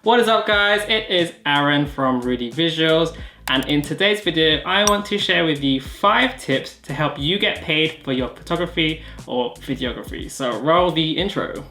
What is up guys, it is Aaron from Rudy Visuals, and in today's video I want to share with you 5 tips to help you get paid for your photography or videography. So roll the intro.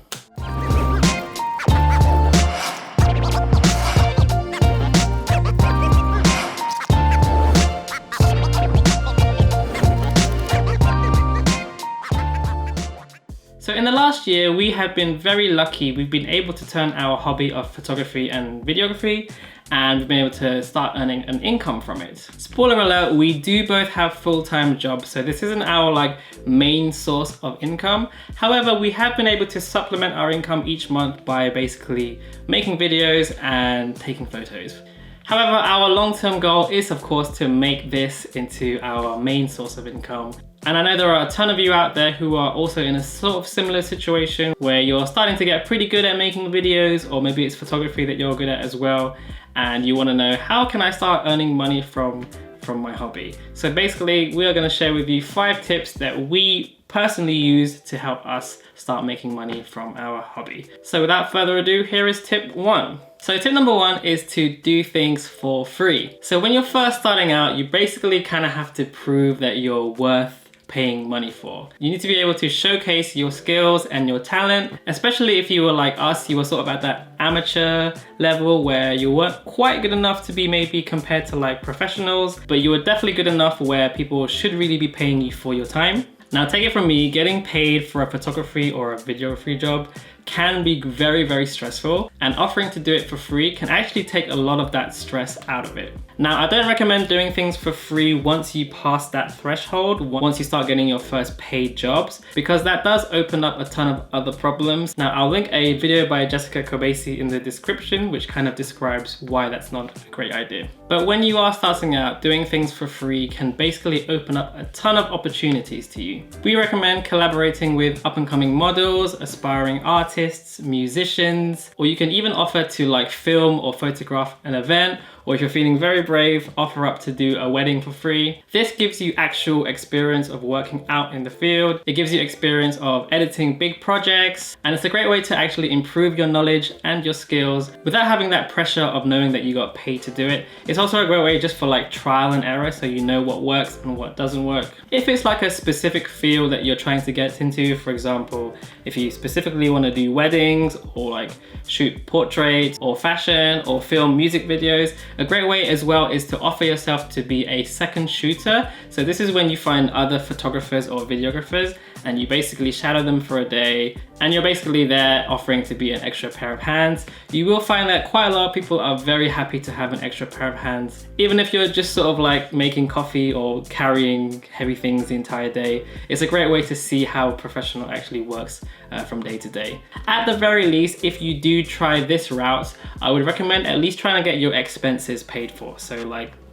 So in the last year, we have been very lucky. We've been able to turn our hobby of photography and videography, and we've been able to start earning an income from it. Spoiler alert, we do both have full-time jobs, so this isn't our main source of income. However, we have been able to supplement our income each month by basically making videos and taking photos. However, our long-term goal is of course to make this into our main source of income. And I know there are a ton of you out there who are also in a sort of similar situation where you're starting to get pretty good at making videos, or maybe it's photography that you're good at as well, and you want to know, how can I start earning money from my hobby? So basically, we are going to share with you 5 tips that we personally use to help us start making money from our hobby. So without further ado, here is tip 1. So tip number 1 is to do things for free. So when you're first starting out, you basically kind of have to prove that you're worth paying money for. You need to be able to showcase your skills and your talent, especially if you were like us, you were sort of at that amateur level where you weren't quite good enough to be maybe compared to professionals, but you were definitely good enough where people should really be paying you for your time. Now take it from me, getting paid for a photography or a videography job can be very, very stressful, and offering to do it for free can actually take a lot of that stress out of it. Now, I don't recommend doing things for free once you pass that threshold, once you start getting your first paid jobs, because that does open up a ton of other problems. Now, I'll link a video by Jessica Kobeissi in the description, which kind of describes why that's not a great idea. But when you are starting out, doing things for free can basically open up a ton of opportunities to you. We recommend collaborating with up-and-coming models, aspiring artists, musicians, or you can even offer to film or photograph an event, or if you're feeling very brave, offer up to do a wedding for free. This gives you actual experience of working out in the field. It gives you experience of editing big projects, and it's a great way to actually improve your knowledge and your skills without having that pressure of knowing that you got paid to do it. It's also a great way just for trial and error, so you know what works and what doesn't work. If it's a specific field that you're trying to get into, for example, if you specifically want to do weddings or shoot portraits or fashion or film music videos, a great way as well is to offer yourself to be a second shooter. So this is when you find other photographers or videographers and you basically shadow them for a day, and you're basically there offering to be an extra pair of hands. You will find that quite a lot of people are very happy to have an extra pair of hands. Even if you're just sort of making coffee or carrying heavy things the entire day, it's a great way to see how professional actually works from day to day. At the very least, if you do try this route, I would recommend at least trying to get your expenses paid for. So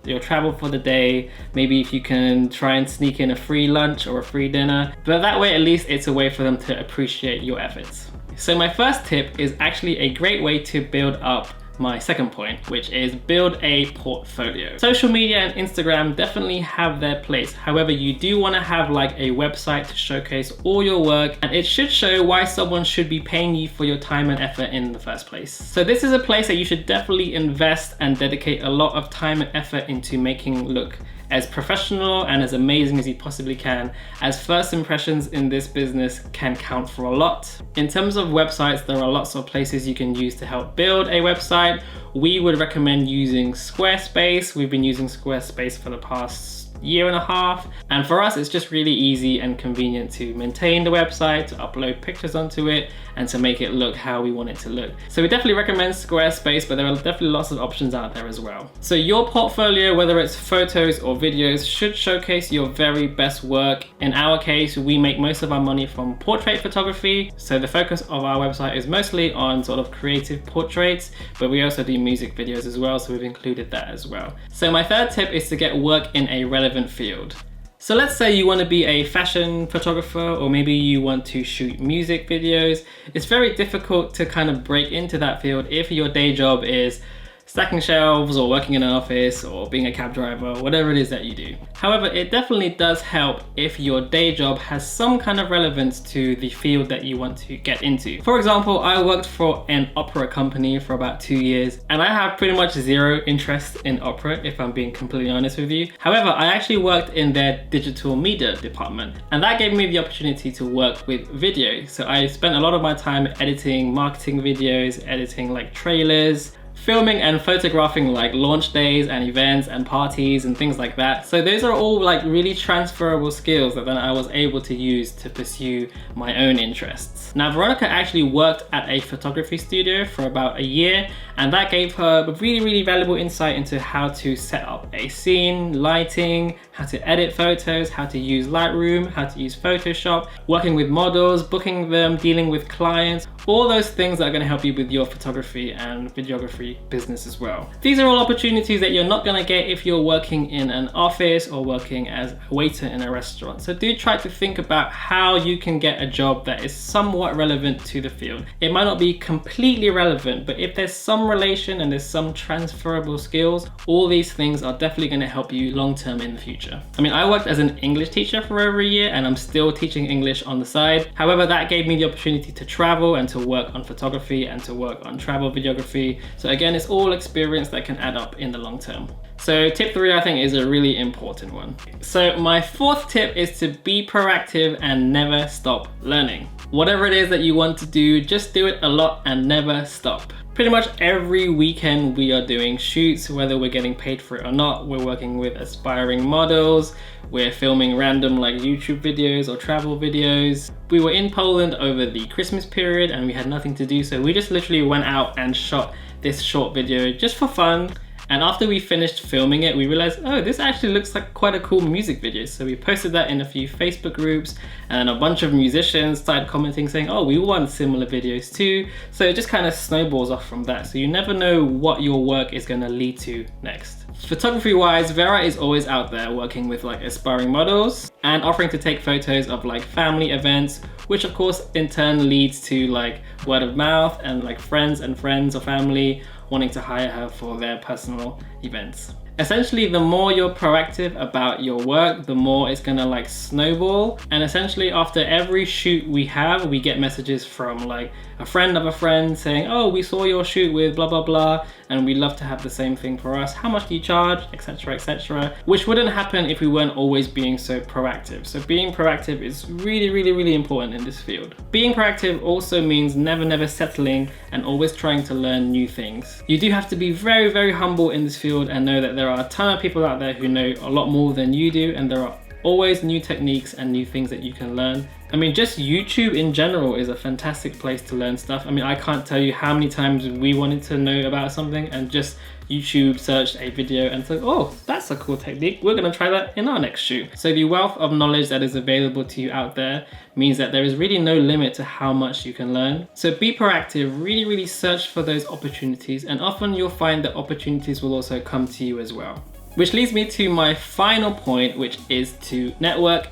your travel for the day, maybe if you can try and sneak in a free lunch or a free dinner, but that way at least it's a way for them to appreciate your efforts. So my first tip is actually a great way to build up my second point, which is build a portfolio. Social media and Instagram definitely have their place. However, you do want to have a website to showcase all your work, and it should show why someone should be paying you for your time and effort in the first place. So this is a place that you should definitely invest and dedicate a lot of time and effort into making look as professional and as amazing as you possibly can, as first impressions in this business can count for a lot. In terms of websites, there are lots of places you can use to help build a website. We would recommend using Squarespace. We've been using Squarespace for the past year and a half, and for us it's just really easy and convenient to maintain the website, to upload pictures onto it, and to make it look how we want it to look. So we definitely recommend Squarespace, but there are definitely lots of options out there as well. So your portfolio, whether it's photos or videos, should showcase your very best work. In our case, we make most of our money from portrait photography, so the focus of our website is mostly on sort of creative portraits, but we also do music videos as well, so we've included that as well. So my third tip is to get work in a relevant field. So let's say you want to be a fashion photographer, or maybe you want to shoot music videos. It's very difficult to kind of break into that field if your day job is stacking shelves or working in an office or being a cab driver, whatever it is that you do. However, it definitely does help if your day job has some kind of relevance to the field that you want to get into. For example, I worked for an opera company for about 2 years, and I have pretty much zero interest in opera, if I'm being completely honest with you. However, I actually worked in their digital media department, and that gave me the opportunity to work with video. So I spent a lot of my time editing marketing videos, editing like trailers, filming and photographing like launch days and events and parties and things like that. So those are all like really transferable skills that then I was able to use to pursue my own interests. Now, Veronica actually worked at a photography studio for about a year, and that gave her really valuable insight into how to set up a scene, lighting, how to edit photos, how to use Lightroom, how to use Photoshop, working with models, booking them, dealing with clients, all those things that are going to help you with your photography and videography business as well. These are all opportunities that you're not going to get if you're working in an office or working as a waiter in a restaurant. So do try to think about how you can get a job that is somewhat relevant to the field. It might not be completely relevant, but if there's some relation and there's some transferable skills, all these things are definitely going to help you long term in the future. I mean, I worked as an English teacher for over a year, and I'm still teaching English on the side. However, that gave me the opportunity to travel and to work on photography and to work on travel videography. So again, it's all experience that can add up in the long term. So tip 3, I think, is a really important one. So my 4th tip is to be proactive and never stop learning. Whatever it is that you want to do, just do it a lot and never stop. Pretty much every weekend we are doing shoots, whether we're getting paid for it or not. We're working with aspiring models, we're filming random like YouTube videos or travel videos. We were in Poland over the Christmas period and we had nothing to do, so we just literally went out and shot this short video just for fun. And after we finished filming it, we realized, oh, this actually looks like quite a cool music video. So we posted that in a few Facebook groups, and a bunch of musicians started commenting saying, oh, we want similar videos too. So it just kind of snowballs off from that. So you never know what your work is going to lead to next. Photography wise, Vera is always out there working with like aspiring models and offering to take photos of like family events, which of course in turn leads to like word of mouth and like friends or family wanting to hire her for their personal events. Essentially, the more you're proactive about your work, the more it's gonna like snowball. And essentially after every shoot we have, we get messages from like a friend of a friend saying, oh, we saw your shoot with blah, blah, blah, and we'd love to have the same thing for us. How much do you charge? Etc, etc. Which wouldn't happen if we weren't always being so proactive. So being proactive is really important in this field. Being proactive also means never settling and always trying to learn new things. You do have to be very humble in this field and know that there are a ton of people out there who know a lot more than you do, and there are always new techniques and new things that you can learn. I mean, just YouTube in general is a fantastic place to learn stuff. I mean, I can't tell you how many times we wanted to know about something and just YouTube searched a video and said, oh, that's a cool technique, we're gonna try that in our next shoot. So the wealth of knowledge that is available to you out there means that there is really no limit to how much you can learn. So be proactive, really search for those opportunities, and often you'll find that opportunities will also come to you as well. Which leads me to my final point, which is to network.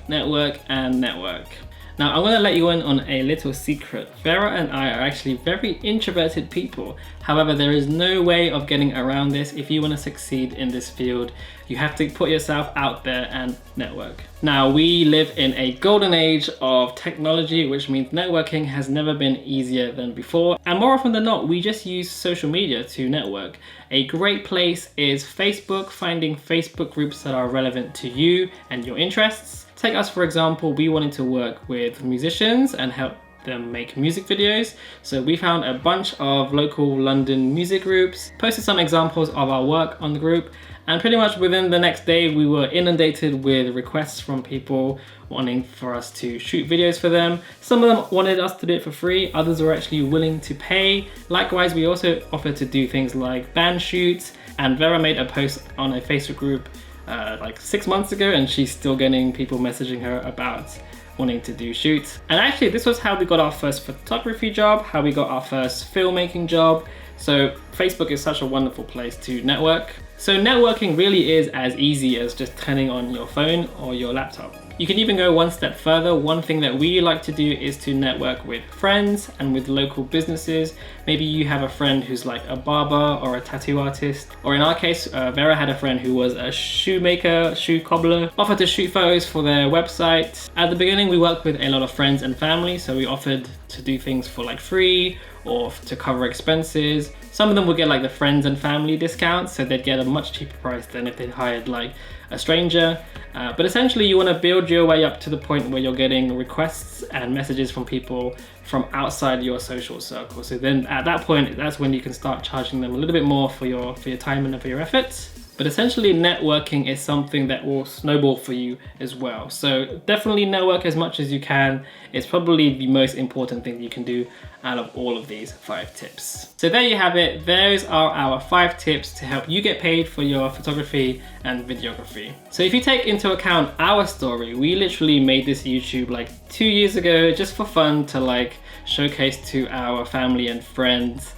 Now, I'm gonna let you in on a little secret. Vera and I are actually very introverted people. However, there is no way of getting around this. If you wanna succeed in this field, you have to put yourself out there and network. Now, we live in a golden age of technology, which means networking has never been easier than before. And more often than not, we just use social media to network. A great place is Facebook, finding Facebook groups that are relevant to you and your interests. Take us, for example, we wanted to work with musicians and help them make music videos. So we found a bunch of local London music groups, posted some examples of our work on the group, and pretty much within the next day we were inundated with requests from people wanting for us to shoot videos for them. Some of them wanted us to do it for free, others were actually willing to pay. Likewise, we also offered to do things like band shoots, and Vera made a post on a Facebook group like 6 months ago, and she's still getting people messaging her about wanting to do shoots. And actually, this was how we got our first photography job, how we got our first filmmaking job. So Facebook is such a wonderful place to network. So networking really is as easy as just turning on your phone or your laptop. You can even go one step further. One thing that we like to do is to network with friends and with local businesses. Maybe you have a friend who's like a barber or a tattoo artist, or in our case, Vera had a friend who was a shoemaker, shoe cobbler, offered to shoot photos for their website. At the beginning, we worked with a lot of friends and family, so we offered to do things for like free or to cover expenses. Some of them would get like the friends and family discounts, so they'd get a much cheaper price than if they'd hired like a stranger. But essentially you want to build your way up to the point where you're getting requests and messages from people from outside your social circle. So then at that point, that's when you can start charging them a little bit more for your time and for your efforts. But essentially networking is something that will snowball for you as well. So definitely network as much as you can. It's probably the most important thing you can do out of all of these 5 tips. So there you have it. Those are our 5 tips to help you get paid for your photography and videography. So if you take into account our story, we literally made this YouTube like 2 years ago just for fun to like showcase to our family and friends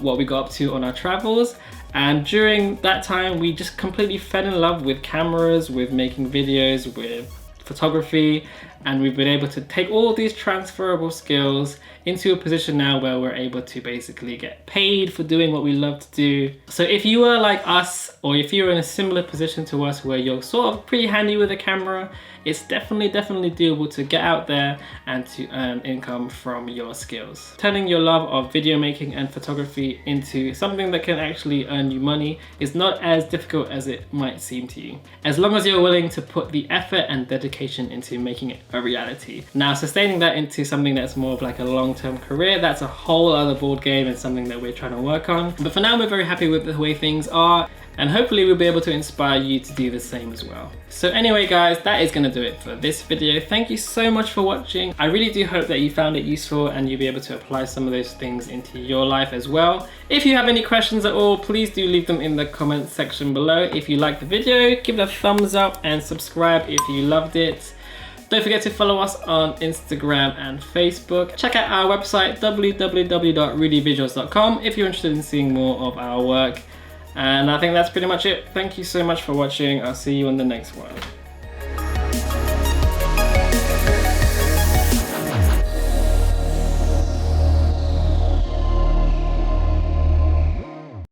what we got up to on our travels. And during that time, we just completely fell in love with cameras, with making videos, with photography, and we've been able to take all of these transferable skills into a position now where we're able to basically get paid for doing what we love to do. So if you are like us, or if you're in a similar position to us where you're sort of pretty handy with a camera, it's definitely doable to get out there and to earn income from your skills. Turning your love of video making and photography into something that can actually earn you money is not as difficult as it might seem to you, as long as you're willing to put the effort and dedication into making it a reality. Now, sustaining that into something that's more of like a long-term career, that's a whole other board game and something that we're trying to work on. But for now, we're very happy with the way things are, and hopefully we'll be able to inspire you to do the same as well. So anyway guys, that is gonna do it for this video. Thank you so much for watching. I really do hope that you found it useful and you'll be able to apply some of those things into your life as well. If you have any questions at all, please do leave them in the comment section below. If you liked the video, give it a thumbs up and subscribe if you loved it. Don't forget to follow us on Instagram and Facebook. Check out our website, www.rudyvisuals.com, if you're interested in seeing more of our work. And I think that's pretty much it. Thank you so much for watching. I'll see you on the next one.